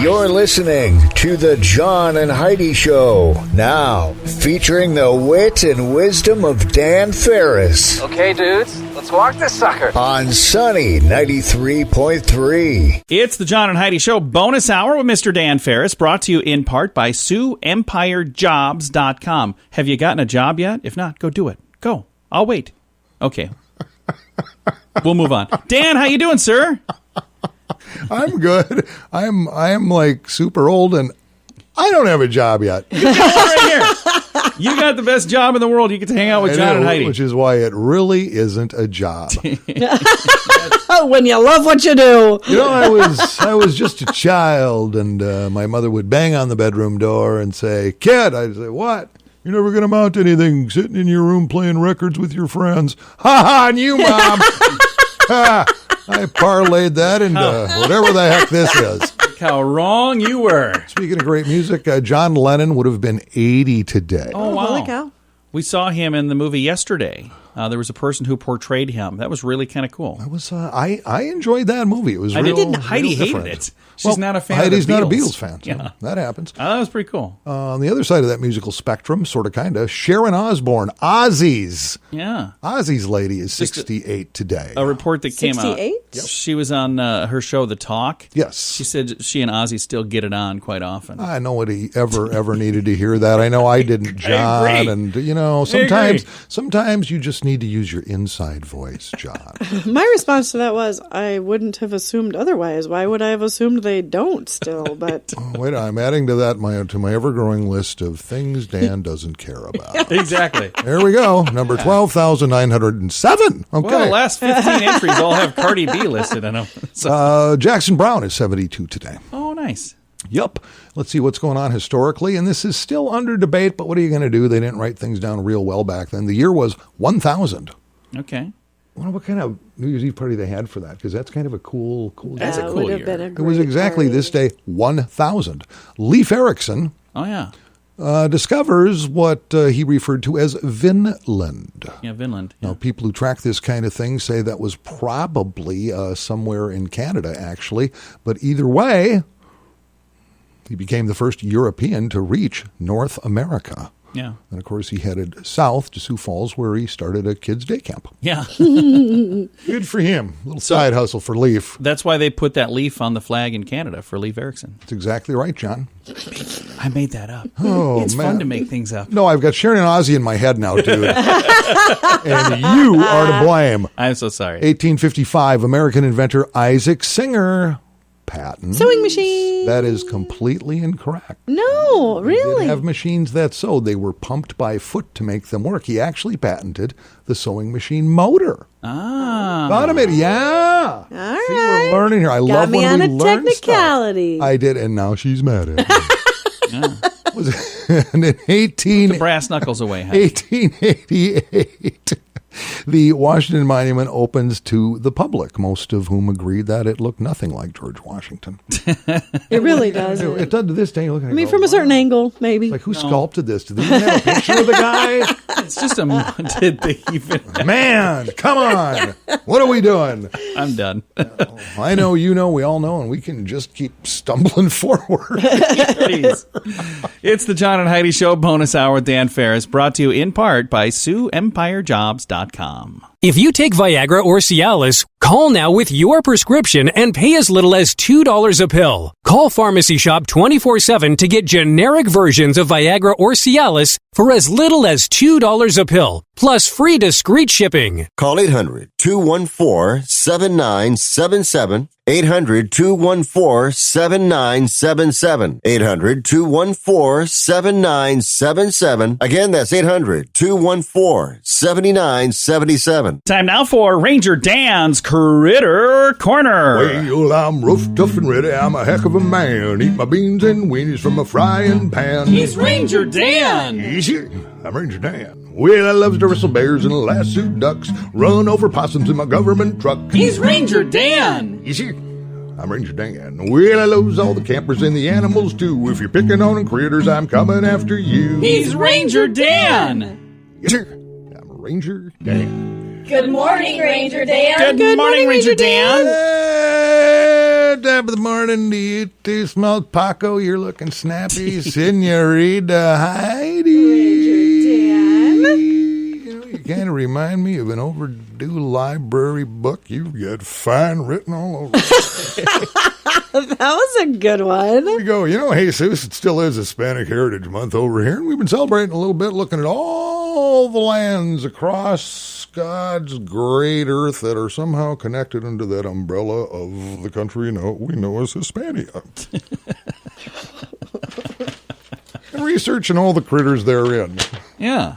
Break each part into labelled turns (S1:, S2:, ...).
S1: You're listening to the John and Heidi Show, now featuring the wit and wisdom of Dan Farris.
S2: Okay, dudes, let's walk this sucker.
S1: On Sunny 93.3.
S3: It's the John and Heidi Show bonus hour with Mr. Dan Farris, brought to you in part by SiouxEmpireJobs.com. Have you gotten a job yet? If not, go do it. Go. I'll wait. Okay. We'll move on. Dan, how you doing, sir?
S4: I'm good. I'm like super old and I don't have a job yet.
S3: Right here. You got the best job in the world. You get to hang out with John and Heidi.
S4: Which is why it really isn't a job.
S5: When you love what you do.
S4: You know, I was just a child and my mother would bang on the bedroom door and say, "Kid," I'd say, "What? You're never going to amount to anything sitting in your room playing records with your friends." Ha ha, on you, Mom. I parlayed that into whatever the heck this is.
S3: Look how wrong you were.
S4: Speaking of great music, John Lennon would have been 80 today.
S3: Oh, wow.
S5: Holy cow.
S3: We saw him in the movie yesterday. There was a person who portrayed him. That was really kind of cool.
S4: That was I enjoyed that movie. It was
S3: Heidi hated it. She's not a fan
S4: Heidi's
S3: of the Beatles.
S4: not a Beatles fan. So
S3: yeah.
S4: That happens.
S3: That was pretty cool.
S4: On the other side of that musical spectrum, sort of, kind of, Sharon Osbourne, Ozzy's.
S3: Yeah.
S4: Ozzy's lady is 68 today.
S3: A report that came out.
S5: 68?
S4: Yep.
S3: She was on her show, The Talk.
S4: Yes.
S3: She said she and Ozzy still get it on quite often.
S4: I nobody ever needed to hear that. I know I didn't, John.
S3: I agree.
S4: And, you know, sometimes you just need to use your inside voice, John.
S5: My response to that was, I wouldn't have assumed otherwise. Why would I have assumed they don't still? But
S4: Wait, I'm adding to that to my ever-growing list of things Dan doesn't care about.
S3: Exactly.
S4: There we go. Number 12,907. Okay.
S3: Well, the last 15 entries all have Cardi B listed in them. So.
S4: Jackson Browne is 72 today.
S3: Oh, nice.
S4: Yep. Let's see what's going on historically. And this is still under debate, but what are you going to do? They didn't write things down real well back then. The year was 1000.
S3: Okay.
S4: I wonder what kind of New Year's Eve party they had for that, because that's kind of a cool
S3: That's
S4: year.
S3: a cool
S5: would have
S3: year.
S5: been a
S4: It was
S5: great
S4: exactly
S5: party.
S4: this day, 1000. Leif Erikson
S3: Oh, yeah.
S4: discovers what he referred to as Vinland.
S3: Yeah, Vinland. Yeah.
S4: Now, people who track this kind of thing say that was probably somewhere in Canada, actually. But either way, he became the first European to reach North America.
S3: Yeah.
S4: And, of course, he headed south to Sioux Falls, where he started a kids' day camp.
S3: Yeah.
S4: Good for him. Little side hustle for Leif.
S3: That's why they put that leaf on the flag in Canada for Leif Erikson.
S4: That's exactly right, John.
S3: I made that up.
S4: Oh,
S3: It's
S4: man.
S3: fun to make things up.
S4: No, I've got Sharon and Ozzy in my head now, dude. And you are to blame.
S3: I'm so sorry.
S4: 1855, American inventor Isaac Singer patent.
S5: Sewing machine.
S4: That is completely incorrect.
S5: No,
S4: They
S5: really?
S4: didn't have machines that sewed. They were pumped by foot to make them work. He actually patented the sewing machine motor.
S3: Ah.
S4: Thought of it, yeah.
S5: All
S4: See,
S5: right.
S4: we're learning here. I
S5: Got
S4: love
S5: me
S4: when
S5: on
S4: we
S5: a
S4: learn
S5: technicality.
S4: stuff. I did, and now she's mad at me.
S3: Yeah.
S4: And in
S3: The brass knuckles away. Huh?
S4: 1888, the Washington Monument opens to the public, most of whom agreed that it looked nothing like George Washington.
S5: It really does.
S4: It does to this day. Look at
S5: I mean, from a certain angle, maybe.
S4: Like, who sculpted this? Did they even have a picture of the guy?
S3: It's just a... Did they even...
S4: Man, come on. What are we doing?
S3: I'm done.
S4: I know, you know, we all know, and we can just keep stumbling forward.
S3: Please. It's the John and Heidi Show bonus hour with Dan Farris, brought to you in part by SiouxEmpireJobs.com.
S6: If you take Viagra or Cialis, call now with your prescription and pay as little as $2 a pill. Call Pharmacy Shop 24/7 to get generic versions of Viagra or Cialis for as little as $2 a pill, plus free discreet shipping.
S7: Call 800-214-7977. 800-214-7977. 800-214-7977. Again, that's 800-214-7977.
S3: Time now for Ranger Dan's Critter Corner.
S4: Well, I'm rough, tough, and ready. I'm a heck of a man. Eat my beans and weenies from a frying pan.
S3: He's Ranger Dan.
S4: Easy. I'm Ranger Dan. Well, I loves to wrestle bears and lasso ducks. Run over possums in my government truck.
S3: He's Ranger Dan.
S4: Easy. I'm Ranger Dan. Well, I loves all the campers and the animals too. If you're picking on critters, I'm coming after you.
S3: He's Ranger Dan.
S4: Yes, sir. I'm Ranger Dan.
S8: Good morning, Ranger Dan.
S3: Good morning, Ranger Dan.
S4: top of the morning. Do you two smell Paco? You're looking snappy. Senorita Heidi. You kind of remind me of an overdue library book. You've got fine written all over it.
S5: That was a good one.
S4: There we go. Jesus, it still is Hispanic Heritage Month over here, and we've been celebrating a little bit, looking at all the lands across God's great earth that are somehow connected under that umbrella of the country we know as Hispania. And researching all the critters therein.
S3: Yeah.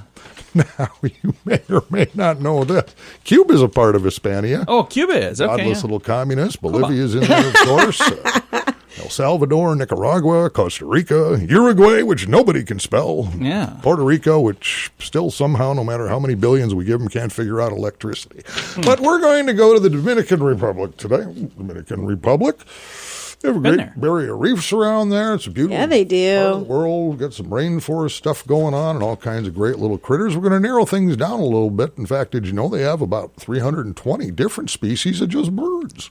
S4: Now, you may or may not know this. Cuba's a part of Hispania.
S3: Oh, Cuba is. Okay.
S4: Godless little communist. Bolivia's in there, of course. El Salvador, Nicaragua, Costa Rica, Uruguay, which nobody can spell.
S3: Yeah.
S4: Puerto Rico, which still somehow, no matter how many billions we give them, can't figure out electricity. But we're going to go to the Dominican Republic today. Dominican Republic. They have a great barrier reefs around there. It's a beautiful
S5: Yeah, they do.
S4: part of the world. Got some rainforest stuff going on and all kinds of great little critters. We're going to narrow things down a little bit. In fact, did you know they have about 320 different species of just birds?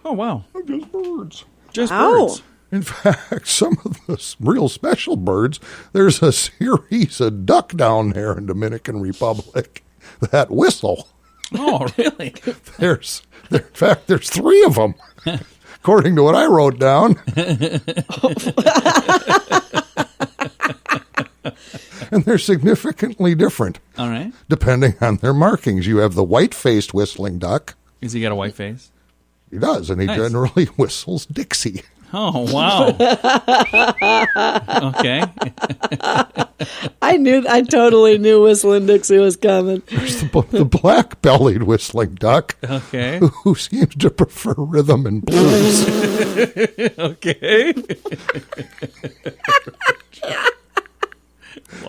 S3: Oh, wow.
S4: Of just birds.
S3: Just
S5: Wow.
S3: birds.
S4: In fact, some of the real special birds, there's a series of duck down there in Dominican Republic that whistle.
S3: Oh, really?
S4: In fact, there's 3 of them. According to what I wrote down. And they're significantly different.
S3: All right.
S4: Depending on their markings. You have the white-faced whistling duck.
S3: Has he got a white face?
S4: He does, and he
S3: Nice.
S4: generally whistles Dixie.
S3: Oh, wow. Okay.
S5: I totally knew Whistling Dixie was coming.
S4: There's the black-bellied whistling duck.
S3: Okay.
S4: Who seems to prefer rhythm and blues.
S3: Okay.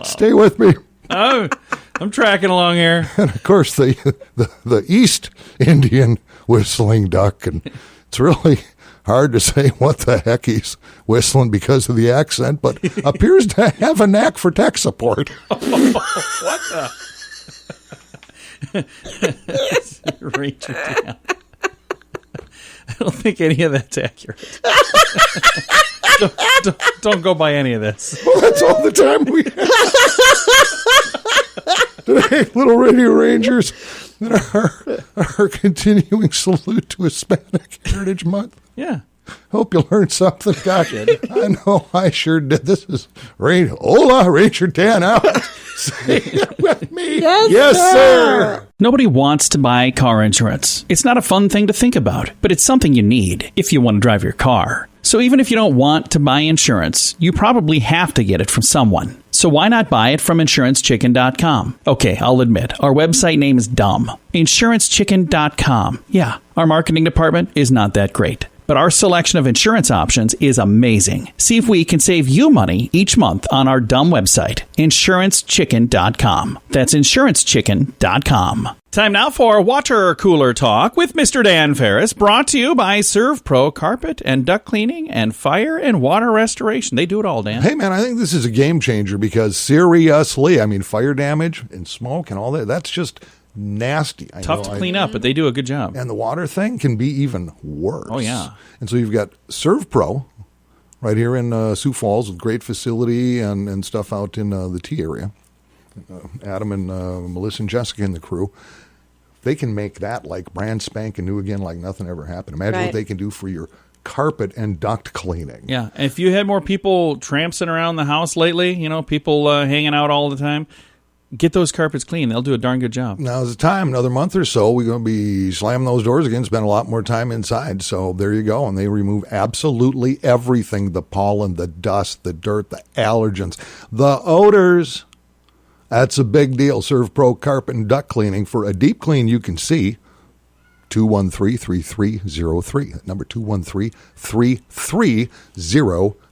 S4: Stay with me.
S3: Oh, I'm tracking along here.
S4: And of course, the East Indian whistling duck, and it's really hard to say what the heck he's whistling because of the accent, but appears to have a knack for tech support.
S3: What the? Ranger Dan. I don't think any of that's accurate. don't go by any of this.
S4: Well, that's all the time we have. Today, Little Radio Rangers, our continuing salute to Hispanic Heritage Month.
S3: Yeah.
S4: Hope you learned something. Gosh, I know I sure did. This is Hola, Ranger Dan out. Say it with me.
S5: Yes,
S4: sir.
S3: Nobody wants to buy car insurance. It's not a fun thing to think about, but it's something you need if you want to drive your car. So even if you don't want to buy insurance, you probably have to get it from someone. So why not buy it from InsuranceChicken.com? Okay, I'll admit, our website name is dumb. InsuranceChicken.com. Yeah, our marketing department is not that great. But our selection of insurance options is amazing. See if we can save you money each month on our dumb website, InsuranceChicken.com. That's InsuranceChicken.com. Time now for Water Cooler Talk with Mr. Dan Farris, brought to you by ServPro Carpet and Duct Cleaning and Fire and Water Restoration. They do it all, Dan.
S4: Hey, man, I think this is a game changer because seriously, I mean, fire damage and smoke and all that, that's just nasty.
S3: Tough to clean up, but they do a good job.
S4: And the water thing can be even worse.
S3: Oh, yeah.
S4: And so you've got ServPro right here in Sioux Falls with great facility and stuff out in the T area. Adam and Melissa and Jessica and the crew, they can make that like brand spanking new again like nothing ever happened. Imagine what they can do for your carpet and duct cleaning.
S3: Yeah, and if you had more people tramping around the house lately, people hanging out all the time, get those carpets clean. They'll do a darn good job.
S4: Now's the time. Another month or so, we're going to be slamming those doors again, spend a lot more time inside. So there you go. And they remove absolutely everything, the pollen, the dust, the dirt, the allergens, the odors. That's a big deal. ServPro Carpet and Duct Cleaning. For a deep clean you can see, 213-3303. Number 213-3303.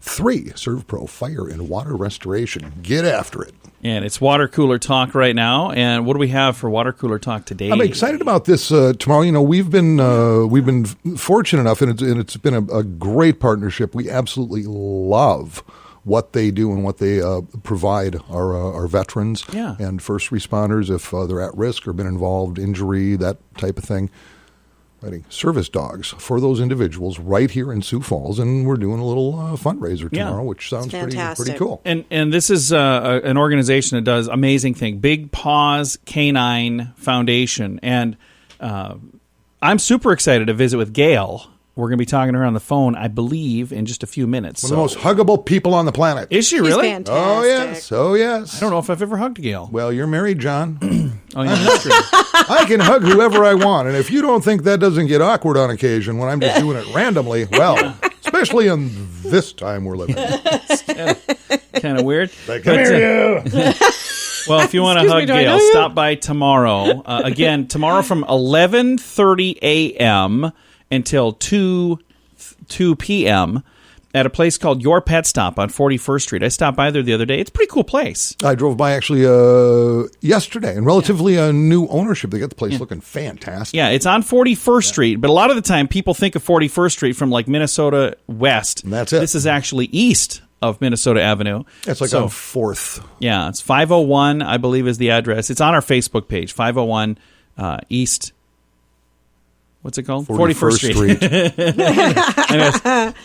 S4: ServPro Fire and Water Restoration. Get after it.
S3: And it's Water Cooler Talk right now. And what do we have for Water Cooler Talk today?
S4: I'm excited about this tomorrow. We've been fortunate enough, and it's been a great partnership. We absolutely love what they do and what they provide our veterans and first responders if they're at risk or been involved, injury, that type of thing. service dogs for those individuals right here in Sioux Falls, and we're doing a little fundraiser tomorrow, which sounds pretty cool.
S3: And this is an organization that does amazing things, Big Paws Canine Foundation, and I'm super excited to visit with Gail. We're going to be talking to her on the phone, I believe, in just a few minutes.
S4: One of the most huggable people on the planet.
S3: Is she really?
S5: Fantastic.
S4: Oh, yes.
S3: I don't know if I've ever hugged Gail.
S4: Well, you're married, John.
S3: Oh, yeah, that's true.
S4: I can hug whoever I want, and if you don't think that doesn't get awkward on occasion when I'm just doing it randomly, well, especially in this time we're living in.
S3: Kind of weird.
S4: Come here, you.
S3: Well, if you want to hug Gail, stop by tomorrow. Again, tomorrow from 11:30 a.m. until 2 p.m. at a place called Your Pet Stop on 41st Street. I stopped by there the other day. It's a pretty cool place.
S4: I drove by actually yesterday, and relatively new ownership. They got the place looking fantastic.
S3: Yeah, it's on 41st Street, but a lot of the time people think of 41st Street from like Minnesota West.
S4: And that's it.
S3: This is actually east of Minnesota Avenue.
S4: It's like on 4th.
S3: Yeah, it's 501, I believe, is the address. It's on our Facebook page, 501 East. What's it called? 41st Street.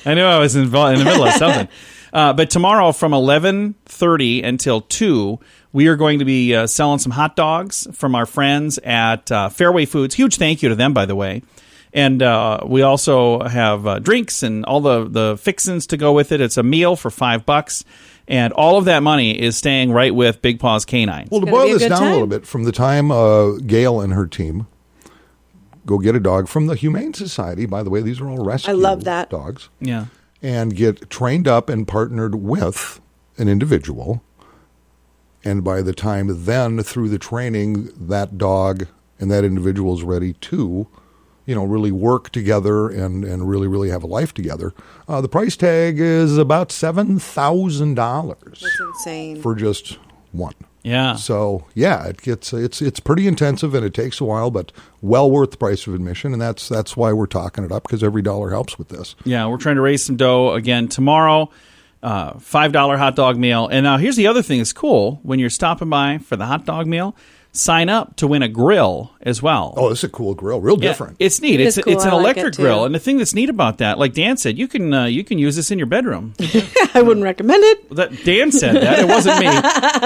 S3: I knew I was involved in the middle of something. But tomorrow from 11:30 until 2, we are going to be selling some hot dogs from our friends at Fairway Foods. Huge thank you to them, by the way. And we also have drinks and all the fixins to go with it. It's a meal for $5. And all of that money is staying right with Big Paws Canine.
S4: Well, to boil this down a little bit, from the time Gail and her team go get a dog from the Humane Society. By the way, these are all rescue dogs.
S3: Yeah.
S4: And get trained up and partnered with an individual. And by the time then, through the training, that dog and that individual is ready to, really work together and really have a life together. The price tag is about $7,000.
S5: That's insane.
S4: For just one.
S3: Yeah.
S4: So it's pretty intensive and it takes a while, but well worth the price of admission, and that's why we're talking it up, because every dollar helps with this.
S3: Yeah, we're trying to raise some dough again tomorrow. $5 hot dog meal. And now here's the other thing that's cool. When you're stopping by for the hot dog meal, sign up to win a grill as well.
S4: Oh, this is a cool grill. Real different.
S3: It's neat. It's
S5: cool.
S3: an
S5: I like
S3: electric
S5: it, too.
S3: grill. And the thing that's neat about that, like Dan said, you can use this in your bedroom.
S5: I wouldn't recommend it.
S3: Dan said that. It wasn't me.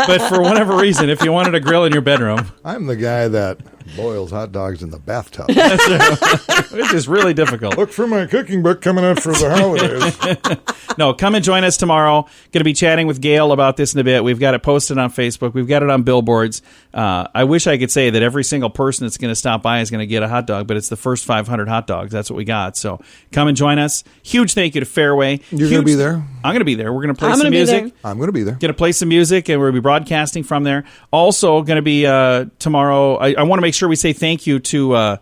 S3: But for whatever reason, if you wanted a grill in your bedroom.
S4: I'm the guy that boils hot dogs in the bathtub.
S3: Which is really difficult.
S4: Look for my cooking book coming out for the holidays.
S3: No, come and join us tomorrow. Going to be chatting with Gail about this in a bit. We've got it posted on Facebook. We've got it on billboards. I wish I could say that every single person that's going to stop by is going to get a hot dog, but it's the first 500 hot dogs. That's what we got. So come and join us. Huge thank you to Fairway.
S4: You're going to be there?
S3: I'm going to be there. We're going to play some music.
S4: I'm going to be there.
S3: Going to play some music, and we'll be broadcasting from there. Also going to be tomorrow. I want to make sure we say thank you to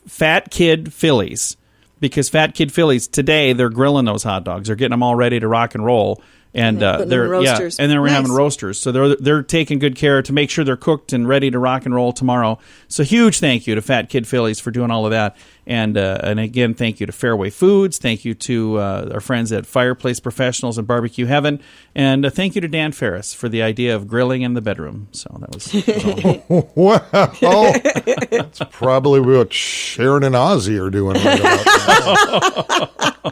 S3: Fat Kid Phillies, because Fat Kid Phillies today, they're grilling those hot dogs. They're getting them all ready to rock and roll. And they're
S5: roasters.
S3: and then we're having roasters. So they're taking good care to make sure they're cooked and ready to rock and roll tomorrow. So huge thank you to Fat Kid Phillies for doing all of that. And again, thank you to Fairway Foods. Thank you to our friends at Fireplace Professionals and Barbecue Heaven. And thank you to Dan Farris for the idea of grilling in the bedroom. So that was
S4: Wow. That's probably what Sharon and Ozzy are doing right about now.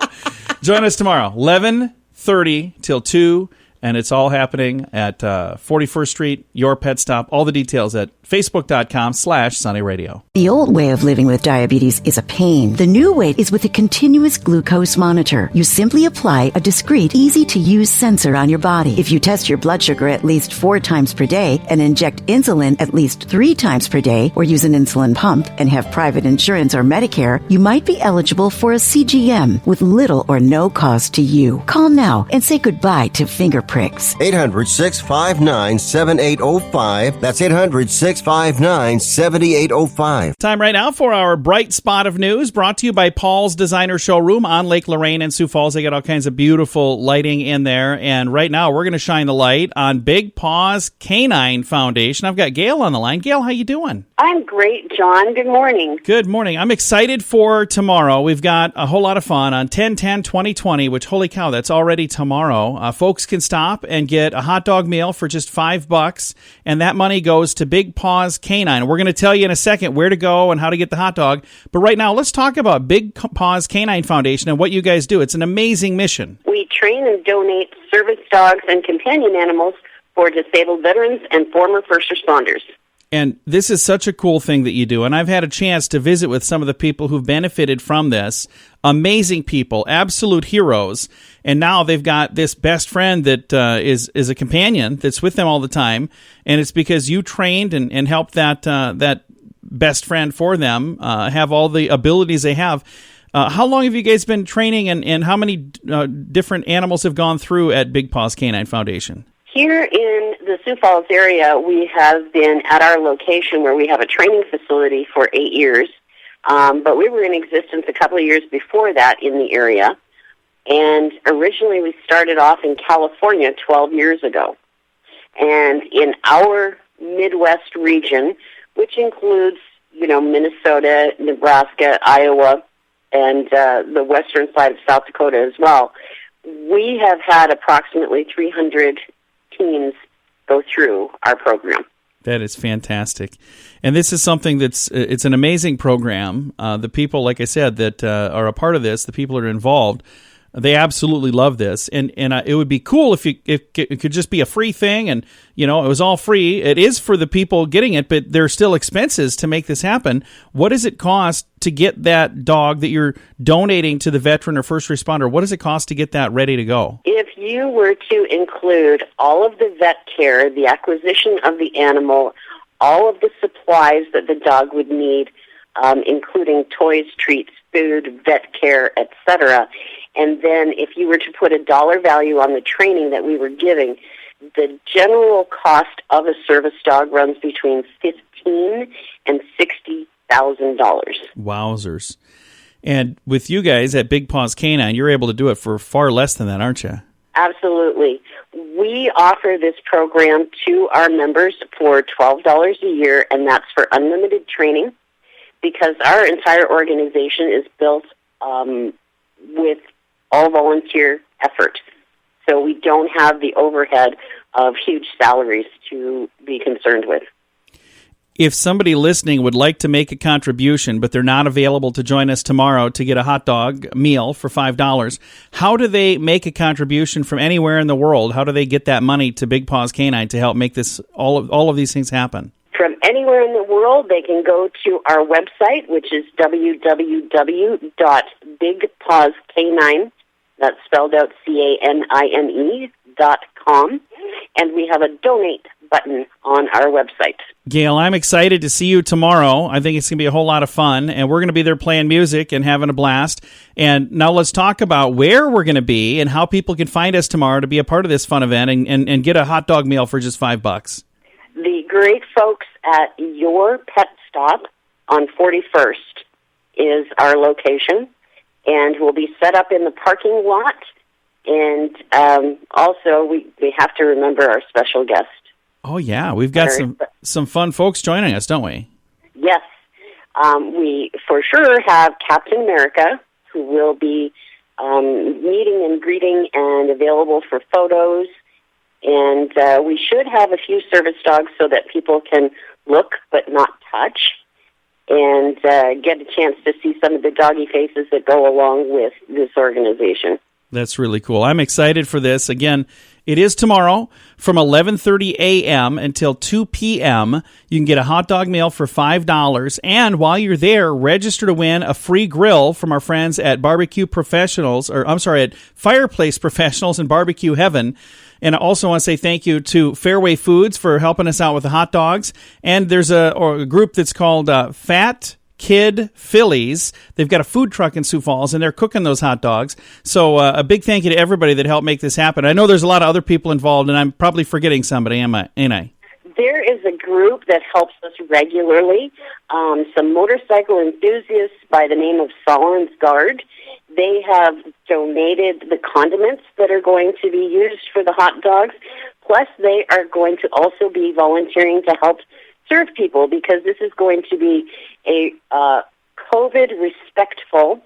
S3: Join us tomorrow, 11:30 till 2, and it's all happening at 41st Street, Your Pet Stop. All the details at facebook.com/sunnyradio.
S8: The old way of living with diabetes is a pain. The new way is with a continuous glucose monitor. You simply apply a discreet, easy-to-use sensor on your body. If you test your blood sugar at least 4 times per day and inject insulin at least 3 times per day, or use an insulin pump and have private insurance or Medicare, you might be eligible for a CGM with little or no cost to you. Call now and say goodbye to finger pricks.
S7: 800-659-7805. That's 800-659-7805.
S3: Time right now for our bright spot of news, brought to you by Paul's Designer Showroom on Lake Lorraine in Sioux Falls. They got all kinds of beautiful lighting in there. And right now we're going to shine the light on Big Paws Canine Foundation. I've got Gail on the line. Gail, how you doing?
S9: I'm great, John. Good morning.
S3: Good morning. I'm excited for tomorrow. We've got a whole lot of fun on 10-10-2020, which, holy cow, that's already tomorrow. Folks can stop shop and get a hot dog meal for just $5, and that money goes to Big Paws Canine. We're going to tell you in a second where to go and how to get the hot dog. But right now, let's talk about Big Paws Canine Foundation and what you guys do. It's an amazing mission.
S9: We train and donate service dogs and companion animals for disabled veterans and former first responders.
S3: And this is such a cool thing that you do. And I've had a chance to visit with some of the people who've benefited from this. Amazing people, absolute heroes. And now they've got this best friend that is a companion that's with them all the time. And it's because you trained and helped that best friend for them have all the abilities they have. How long have you guys been training, and how many different animals have gone through at Big Paws Canine Foundation?
S9: Here in the Sioux Falls area, we have been at our location where we have a training facility for 8 years, but we were in existence a couple of years before that in the area. And originally we started off in California 12 years ago. And in our Midwest region, which includes, Minnesota, Nebraska, Iowa, and the western side of South Dakota as well, we have had approximately 300 teens go through our program.
S3: That is fantastic. And this is something it's an amazing program. The people, like I said, that are a part of this, the people that are involved, they absolutely love this. And it would be cool if it could just be a free thing and, it was all free. It is for the people getting it, but there are still expenses to make this happen. What does it cost to get that dog that you're donating to the veteran or first responder? What does it cost to get that ready to go?
S9: If you were to include all of the vet care, the acquisition of the animal, all of the supplies that the dog would need, including toys, treats, food, vet care, etc., and then if you were to put a dollar value on the training that we were giving, the general cost of a service dog runs between $15,000 and $60,000.
S3: Wowzers. And with you guys at Big Paws Canine, you're able to do it for far less than that, aren't you?
S9: Absolutely. We offer this program to our members for $12 a year, and that's for unlimited training, because our entire organization is built with all volunteer effort. So we don't have the overhead of huge salaries to be concerned with.
S3: If somebody listening would like to make a contribution, but they're not available to join us tomorrow to get a hot dog meal for $5, how do they make a contribution from anywhere in the world? How do they get that money to Big Paws Canine to help make this all of these things happen?
S9: From anywhere in the world, they can go to our website, which is www.bigpawscanine, that's spelled out CANINE.com, and we have a donate button on our website.
S3: Gail, I'm excited to see you tomorrow. I think it's going to be a whole lot of fun, and we're going to be there playing music and having a blast. And now let's talk about where we're going to be and how people can find us tomorrow to be a part of this fun event and get a hot dog meal for just $5.
S9: The great folks at Your Pet Stop on 41st is our location, and we'll be set up in the parking lot. And also, we have to remember our special guest.
S3: Oh, yeah. We've got some fun folks joining us, don't we?
S9: Yes. We for sure have Captain America, who will be meeting and greeting and available for photos. And we should have a few service dogs so that people can look but not touch and get a chance to see some of the doggy faces that go along with this organization.
S3: That's really cool. I'm excited for this. Again, it is tomorrow from 11:30 a.m. until 2 p.m. You can get a hot dog meal for $5. And while you're there, register to win a free grill from our friends at at Fireplace Professionals in Barbecue Heaven. And I also want to say thank you to Fairway Foods for helping us out with the hot dogs. And there's a group that's called Fat Kid Phillies. They've got a food truck in Sioux Falls, and they're cooking those hot dogs. So a big thank you to everybody that helped make this happen. I know there's a lot of other people involved, and I'm probably forgetting somebody, ain't I?
S9: There is a group that helps us regularly, some motorcycle enthusiasts by the name of Solomon's Guard. They have donated the condiments that are going to be used for the hot dogs, plus they are going to also be volunteering to help serve people, because this is going to be a COVID-respectful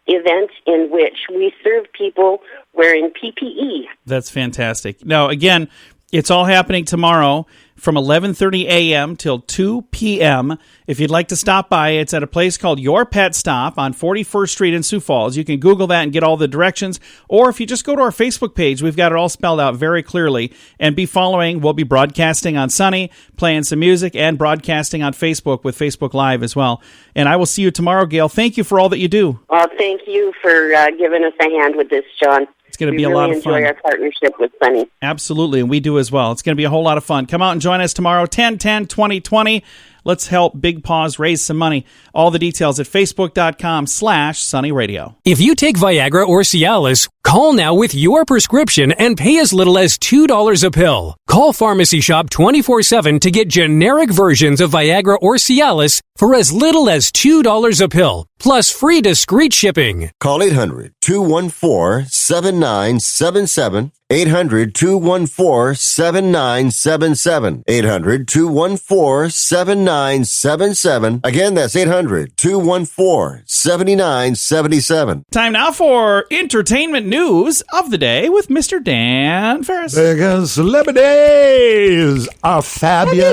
S9: event in which we serve people wearing PPE.
S3: That's fantastic. Now, again, it's all happening tomorrow from 11:30 a.m. till 2 p.m. If you'd like to stop by, it's at a place called Your Pet Stop on 41st Street in Sioux Falls. You can Google that and get all the directions. Or if you just go to our Facebook page, we've got it all spelled out very clearly. And be following. We'll be broadcasting on Sunny, playing some music, and broadcasting on Facebook with Facebook Live as well. And I will see you tomorrow, Gail. Thank you for all that you do.
S9: Well, thank you for giving us a hand with this, John.
S3: It's going to be a lot of fun.
S9: We really enjoy our partnership with Sunny.
S3: Absolutely, and we do as well. It's going to be a whole lot of fun. Come out and join us tomorrow, 10/10/2020. Let's help Big Paws raise some money. All the details at facebook.com/Sunny Radio.
S6: If you take Viagra or Cialis, call now with your prescription and pay as little as $2 a pill. Call Pharmacy Shop 24/7 to get generic versions of Viagra or Cialis for as little as $2 a pill, plus free discreet shipping.
S7: Call 800-214-7977. 800-214-7977. 800-214-7977. Again, that's 800-214-7977.
S3: Time now for entertainment news of the day with Mr. Dan Farris.
S4: Because celebrities are fabulous.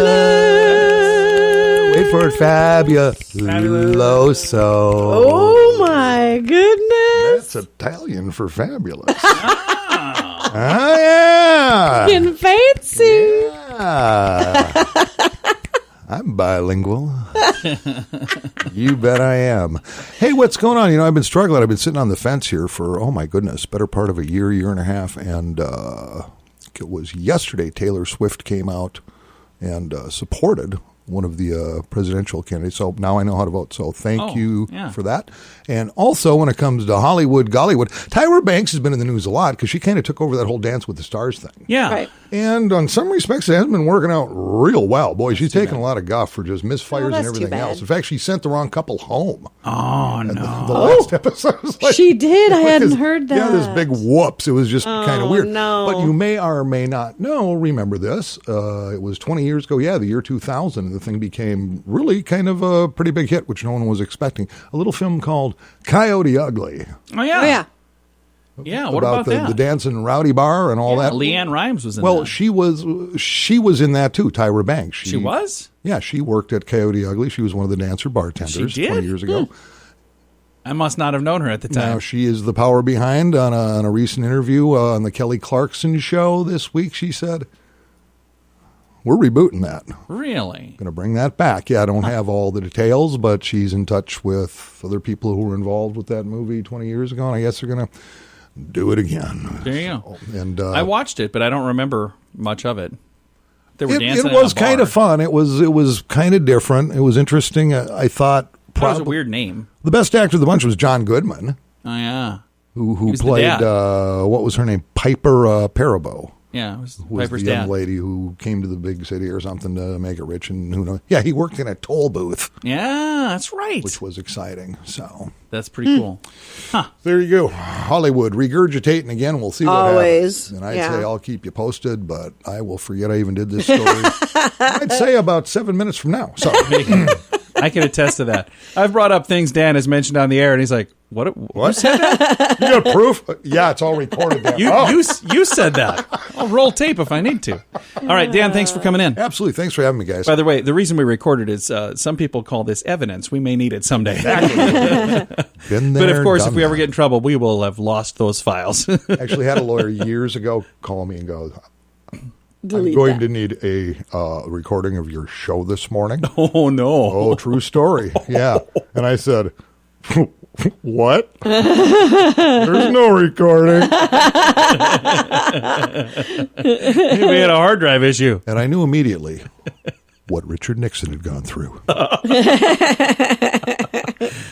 S4: Wait for it, fabuloso.
S5: Oh, my goodness.
S4: That's Italian for fabulous. Oh, yeah.
S5: Getting fancy.
S4: Yeah. I'm bilingual. You bet I am. Hey, what's going on? I've been struggling. I've been sitting on the fence here for, oh my goodness, better part of a year and a half. And it was yesterday Taylor Swift came out and supported one of the presidential candidates. So now I know how to vote. So thank you for that. And also when it comes to Hollywood, Gollywood, Tyra Banks has been in the news a lot because she kind of took over that whole Dance with the Stars thing.
S3: Yeah.
S5: Right.
S4: And on some respects, it hasn't been working out real well. Boy, she's taken a lot of guff for just misfires and everything else. In fact, she sent the wrong couple home.
S3: Oh, no.
S4: The last episode. Was
S5: She did. I hadn't heard that.
S4: Yeah, this big whoops. It was just kind of weird.
S5: No.
S4: But you may or may not know, remember this. It was 20 years ago, the year 2000, and the thing became really kind of a pretty big hit, which no one was expecting. A little film called Coyote Ugly.
S3: Oh, yeah.
S5: Oh, yeah.
S3: Yeah, what about that?
S4: The dancing rowdy bar and all that.
S3: Leanne Rimes was in that.
S4: Well, she was in that too, Tyra Banks.
S3: She was?
S4: Yeah, she worked at Coyote Ugly. She was one of the dancer bartenders 20 years ago.
S3: I must not have known her at the time.
S4: Now she is the power behind. On a recent interview on the Kelly Clarkson show this week, she said, we're rebooting that.
S3: Really?
S4: Going to bring that back. Yeah, I don't have all the details, but she's in touch with other people who were involved with that movie 20 years ago, and I guess they're going to do it again.
S3: There you go.
S4: And
S3: I watched it, but I don't remember much of it. They were dancing.
S4: It was kind of fun. It was kind of different. It was interesting. I thought
S3: that was a weird name.
S4: The best actor of the bunch was John Goodman.
S3: Oh yeah,
S4: who played what was her name? Piper Perabo.
S3: Yeah, it was
S4: Piper's the young lady who came to the big city or something to make it rich, and who knows? Yeah, he worked in a toll booth.
S3: Yeah, that's right.
S4: Which was exciting. So
S3: that's pretty cool. Huh.
S4: There you go. Hollywood regurgitating again. We'll see what
S5: happens.
S4: And I'd say I'll keep you posted, but I will forget I even did this story. I'd say about 7 minutes from now. So
S3: I can attest to that. I've brought up things Dan has mentioned on the air, and he's like, "What? You said that?
S4: You got proof? Yeah, it's all recorded. Dan.
S3: You said that. I'll roll tape if I need to." All right, Dan, thanks for coming in.
S4: Absolutely. Thanks for having me, guys.
S3: By the way, the reason we recorded is some people call this evidence. We may need it someday.
S4: Been there,
S3: but of course, if we
S4: that.
S3: ever get in trouble, we will have lost those files.
S4: Actually had a lawyer years ago call me and go,
S5: Delete
S4: I'm going
S5: that.
S4: to need a recording of your show this morning.
S3: Oh, no.
S4: Oh, true story. Yeah. And I said, what? There's no recording.
S3: We had a hard drive issue.
S4: And I knew immediately what Richard Nixon had gone through.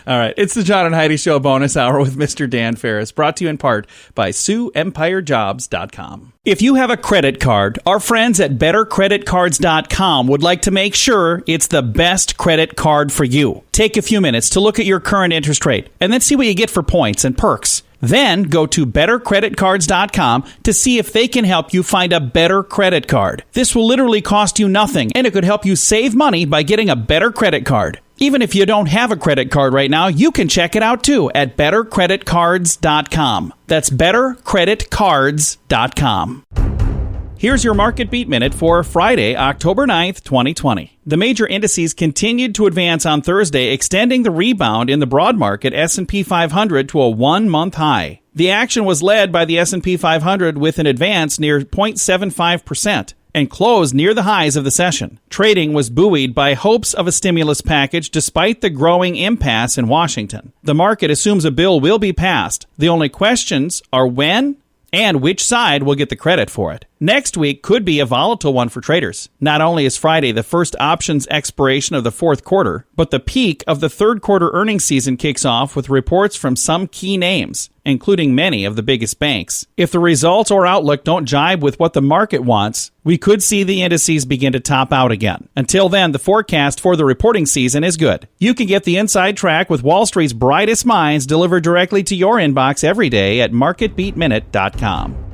S3: All right. It's the John and Heidi Show bonus hour with Mr. Dan Farris, brought to you in part by SiouxEmpireJobs.com. If you have a credit card, our friends at BetterCreditCards.com would like to make sure it's the best credit card for you. Take a few minutes to look at your current interest rate and then see what you get for points and perks. Then go to BetterCreditCards.com to see if they can help you find a better credit card. This will literally cost you nothing, and it could help you save money by getting a better credit card. Even if you don't have a credit card right now, you can check it out too at bettercreditcards.com. That's bettercreditcards.com. Here's your Market Beat Minute for Friday, October 9th, 2020. The major indices continued to advance on Thursday, extending the rebound in the broad market S&P 500 to a one-month high. The action was led by the S&P 500 with an advance near 0.75% and closed near the highs of the session. Trading was buoyed by hopes of a stimulus package despite the growing impasse in Washington. The market assumes a bill will be passed. The only questions are when and which side will get the credit for it. Next week could be a volatile one for traders. Not only is Friday the first options expiration of the fourth quarter, but the peak of the third quarter earnings season kicks off with reports from some key names, including many of the biggest banks. If the results or outlook don't jibe with what the market wants, we could see the indices begin to top out again. Until then, the forecast for the reporting season is good. You can get the inside track with Wall Street's brightest minds delivered directly to your inbox every day at marketbeatminute.com.